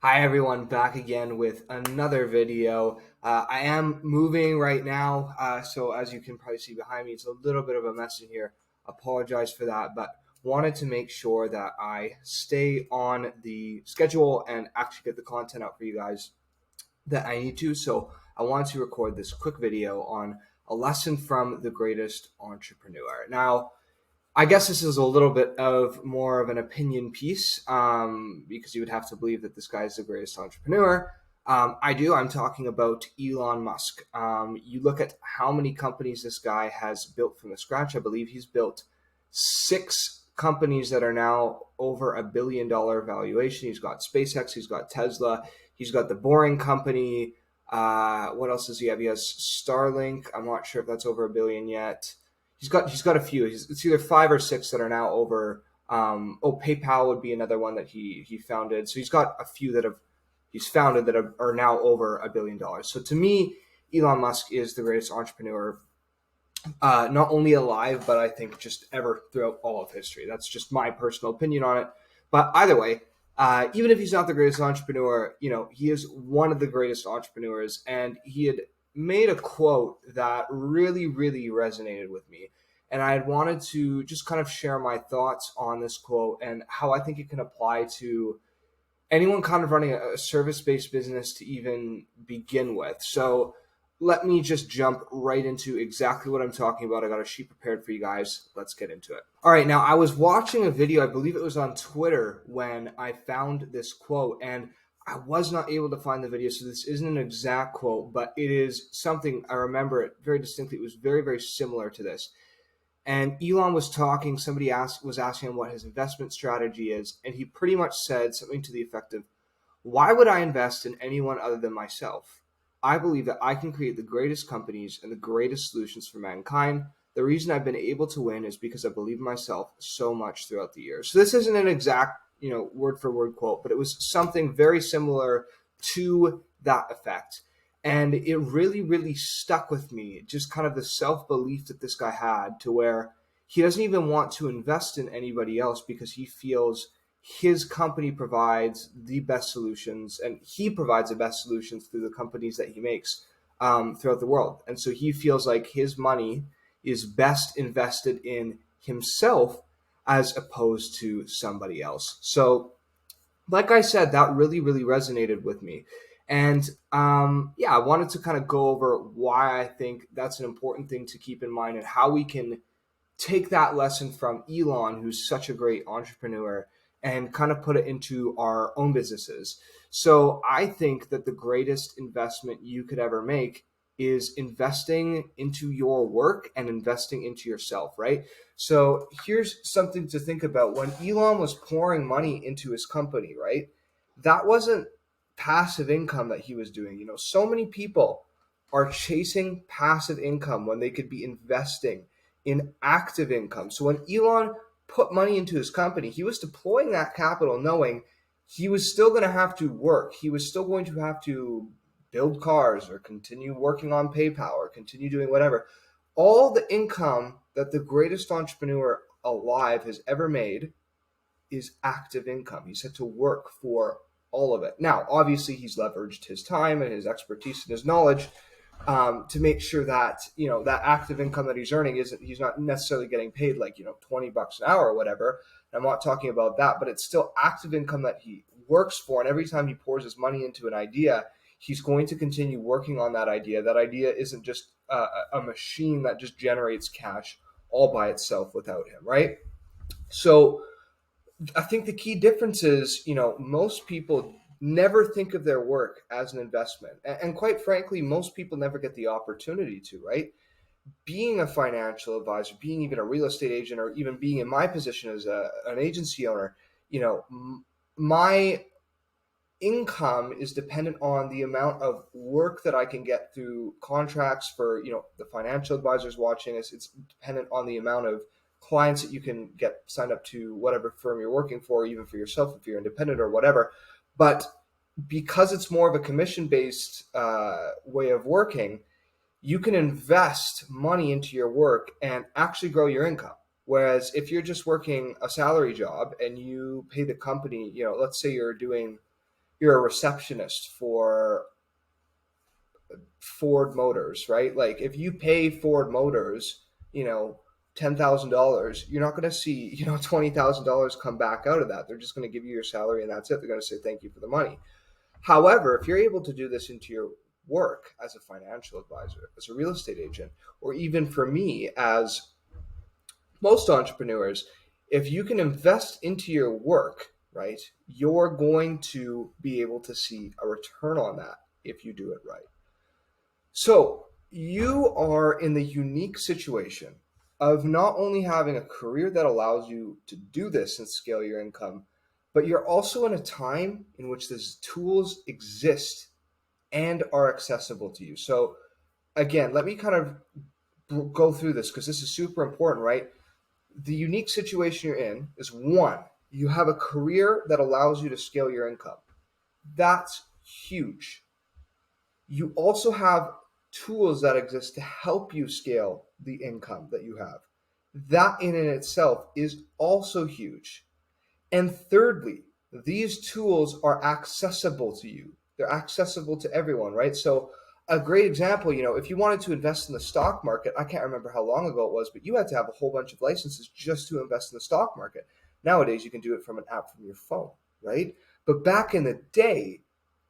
Hi everyone, back again with another video. I am moving right now, so as you can probably see behind me, it's a little bit of a mess in here. Apologize for that, but wanted to make sure that I stay on the schedule and actually get the content out for you guys that I need to. So I wanted to record this quick video on a lesson from the greatest entrepreneur. Now, I guess this is a little bit of more of an opinion piece because you would have to believe that this guy is the greatest entrepreneur. I do. I'm talking about Elon Musk. You look at how many companies this guy has built from the scratch. I believe he's built 6 companies that are now over $1 billion valuation. He's got SpaceX. He's got Tesla. He's got the Boring Company. What else does he have? He has Starlink. I'm not sure if that's over $1 billion yet. He's got a few. It's either 5 or 6 that are now over. PayPal would be another one that he founded. So he's got a few that he's founded that are now over $1 billion. So to me, Elon Musk is the greatest entrepreneur, not only alive, but I think just ever throughout all of history. That's just my personal opinion on it. But either way, even if he's not the greatest entrepreneur, he is one of the greatest entrepreneurs, and he had made a quote that really, really resonated with me. And I had wanted to just kind of share my thoughts on this quote and how I think it can apply to anyone kind of running a service-based business to even begin with. So let me just jump right into exactly what I'm talking about. I got a sheet prepared for you guys. Let's get into it. All right, now I was watching a video, I believe it was on Twitter, when I found this quote, and I was not able to find the video, so this isn't an exact quote, but it is something, I remember it very distinctly. It was very, very similar to this. And Elon was talking, somebody was asking him what his investment strategy is, and he pretty much said something to the effect of, "Why would I invest in anyone other than myself? I believe that I can create the greatest companies and the greatest solutions for mankind. The reason I've been able to win is because I believe in myself so much throughout the years." So this isn't an exact, word for word quote, but it was something very similar to that effect. And it really, really stuck with me, just kind of the self-belief that this guy had, to where he doesn't even want to invest in anybody else because he feels his company provides the best solutions, and he provides the best solutions through the companies that he makes throughout the world. And so he feels like his money is best invested in himself as opposed to somebody else. So like I said, that really, really resonated with me. And I wanted to kind of go over why I think that's an important thing to keep in mind and how we can take that lesson from Elon, who's such a great entrepreneur, and kind of put it into our own businesses. So I think that the greatest investment you could ever make is investing into your work and investing into yourself, right? So here's something to think about. When Elon was pouring money into his company, right, that wasn't passive income that he was doing. So many people are chasing passive income when they could be investing in active income. So when Elon put money into his company, he was deploying that capital knowing he was still going to have to work. He was still going to have to build cars or continue working on PayPal or continue doing whatever. All the income that the greatest entrepreneur alive has ever made is active income. He's had to work for all of it. Now, obviously, he's leveraged his time and his expertise and his knowledge to make sure that that active income that he's earning he's not necessarily getting paid like $20 an hour or whatever. And I'm not talking about that, but it's still active income that he works for. And every time he pours his money into an idea, he's going to continue working on that idea. That idea isn't just a machine that just generates cash all by itself without him, right? So I think the key difference is, most people never think of their work as an investment. And quite frankly, most people never get the opportunity to, right? Being a financial advisor, being even a real estate agent, or even being in my position as an agency owner, my income is dependent on the amount of work that I can get through contracts for, the financial advisors watching us. It's dependent on the amount of clients that you can get signed up to whatever firm you're working for, even for yourself if you're independent or whatever. But because it's more of a commission-based way of working, you can invest money into your work and actually grow your income. Whereas if you're just working a salary job and you pay the company, let's say you're you're a receptionist for Ford Motors, right? Like if you pay Ford Motors, $10,000, you're not going to see, $20,000 come back out of that. They're just going to give you your salary and that's it. They're going to say thank you for the money. However, if you're able to do this into your work as a financial advisor, as a real estate agent, or even for me as most entrepreneurs, if you can invest into your work, right, you're going to be able to see a return on that if you do it right. So you are in the unique situation of not only having a career that allows you to do this and scale your income, but you're also in a time in which these tools exist and are accessible to you. So again, let me kind of go through this because this is super important, right? The unique situation you're in is one, you have a career that allows you to scale your income. That's huge. You also have tools that exist to help you scale the income that you have. That in and itself is also huge. And thirdly, these tools are accessible to you. They're accessible to everyone, right? So a great example, if you wanted to invest in the stock market, I can't remember how long ago it was, but you had to have a whole bunch of licenses just to invest in the stock market. Nowadays, you can do it from an app from your phone, right? But back in the day,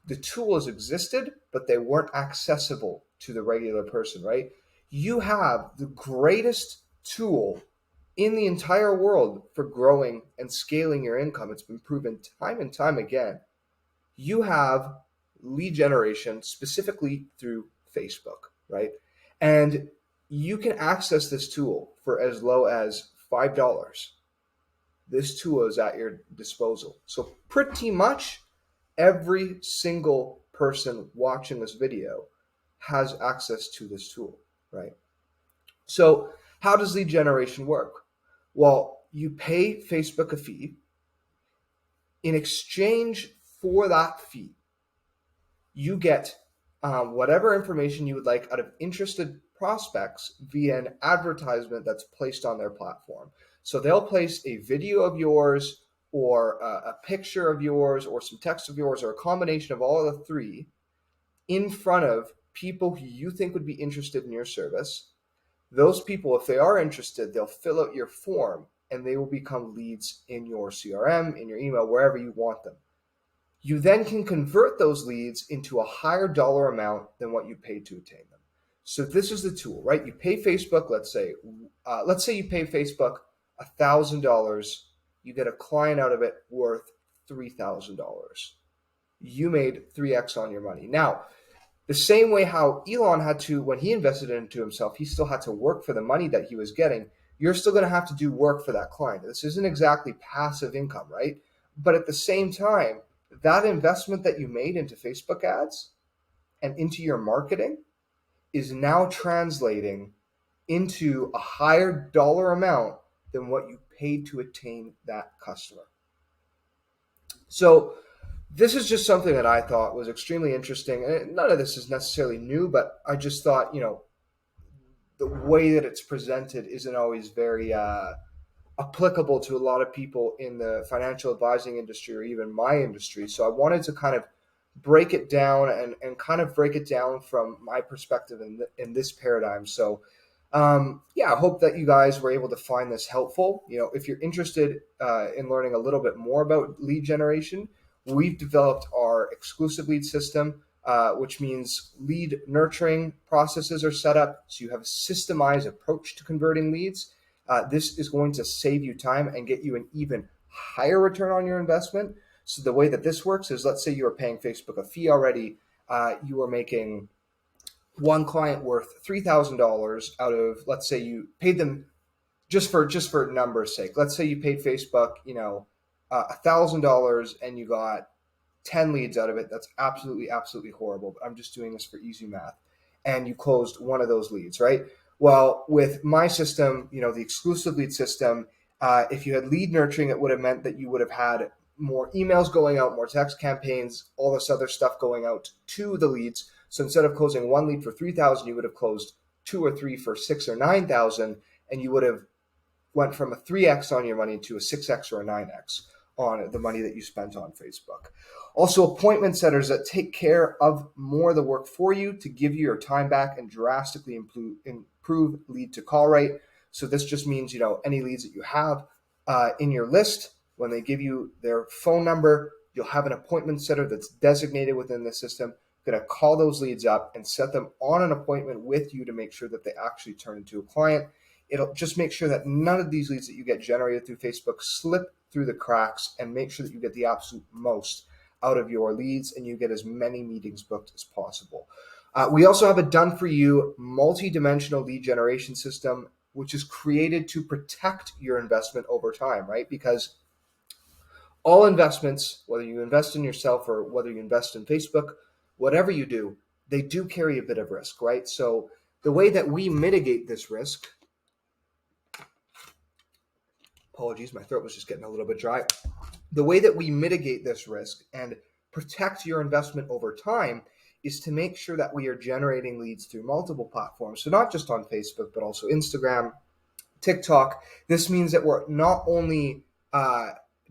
the tools existed, but they weren't accessible to the regular person, right? You have the greatest tool in the entire world for growing and scaling your income. It's been proven time and time again. You have lead generation specifically through Facebook, right? And you can access this tool for as low as $5. This tool is at your disposal. So pretty much every single person watching this video has access to this tool, right? So how does lead generation work? Well, you pay Facebook a fee. In exchange for that fee, you get whatever information you would like out of interested prospects via an advertisement that's placed on their platform. So they'll place a video of yours or a picture of yours or some text of yours or a combination of all of the three in front of people who you think would be interested in your service. Those people, if they are interested, they'll fill out your form and they will become leads in your CRM, in your email, wherever you want them. You then can convert those leads into a higher dollar amount than what you paid to attain them. So this is the tool, right? You pay Facebook, let's say you pay Facebook $1,000. You get a client out of it worth $3,000. You made 3x on your money. Now, the same way how Elon had to, when he invested into himself, he still had to work for the money that he was getting. You're still going to have to do work for that client. This isn't exactly passive income, right? But at the same time, that investment that you made into Facebook ads and into your marketing is now translating into a higher dollar amount than what you paid to attain that customer. So this is just something that I thought was extremely interesting. And none of this is necessarily new, but I just thought, the way that it's presented isn't always very applicable to a lot of people in the financial advising industry or even my industry. So I wanted to kind of break it down and kind of break it down from my perspective in this paradigm. So I hope that you guys were able to find this helpful. If you're interested in learning a little bit more about lead generation, we've developed our exclusive lead system, which means lead nurturing processes are set up. So you have a systemized approach to converting leads. This is going to save you time and get you an even higher return on your investment. So the way that this works is, let's say you are paying Facebook a fee already. You are making one client worth $3,000 out of, let's say you paid them just for numbers sake. Let's say you paid Facebook, $1,000 and you got 10 leads out of it. That's absolutely horrible. But I'm just doing this for easy math. And you closed one of those leads, right? Well, with my system, the exclusive lead system, if you had lead nurturing, it would have meant that you would have had more emails going out, more text campaigns, all this other stuff going out to the leads. So instead of closing one lead for 3,000, you would have closed 2 or 3 for 6 or 9,000, and you would have went from a 3x on your money to a 6x or a 9x. on the money that you spent on Facebook. Also, appointment setters that take care of more of the work for you to give you your time back and drastically improve lead to call rate. So this just means, any leads that you have in your list, when they give you their phone number, you'll have an appointment setter that's designated within the system, going to call those leads up and set them on an appointment with you to make sure that they actually turn into a client. It'll just make sure that none of these leads that you get generated through Facebook slip through the cracks, and make sure that you get the absolute most out of your leads and you get as many meetings booked as possible. We also have a done-for-you multi-dimensional lead generation system, which is created to protect your investment over time, right? Because all investments, whether you invest in yourself or whether you invest in Facebook, whatever you do, they do carry a bit of risk, right? So the way that we mitigate this risk, apologies, my throat was just getting a little bit dry. The way that we mitigate this risk and protect your investment over time is to make sure that we are generating leads through multiple platforms. So not just on Facebook, but also Instagram, TikTok. This means that we're not only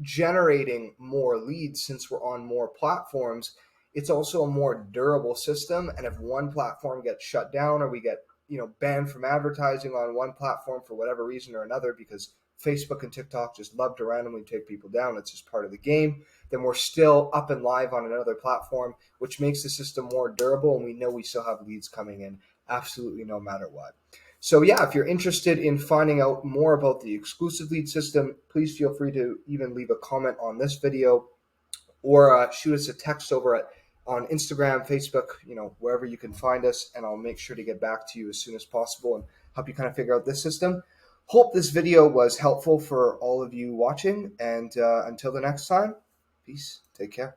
generating more leads since we're on more platforms, it's also a more durable system. And if one platform gets shut down or we get banned from advertising on one platform for whatever reason or another, because Facebook and TikTok just love to randomly take people down, it's just part of the game, then we're still up and live on another platform, which makes the system more durable, and we know we still have leads coming in absolutely no matter what. So yeah, if you're interested in finding out more about the exclusive lead system, please feel free to even leave a comment on this video, or shoot us a text over on Instagram, Facebook, wherever you can find us, and I'll make sure to get back to you as soon as possible and help you kind of figure out this system. Hope this video was helpful for all of you watching, and until the next time, peace, take care.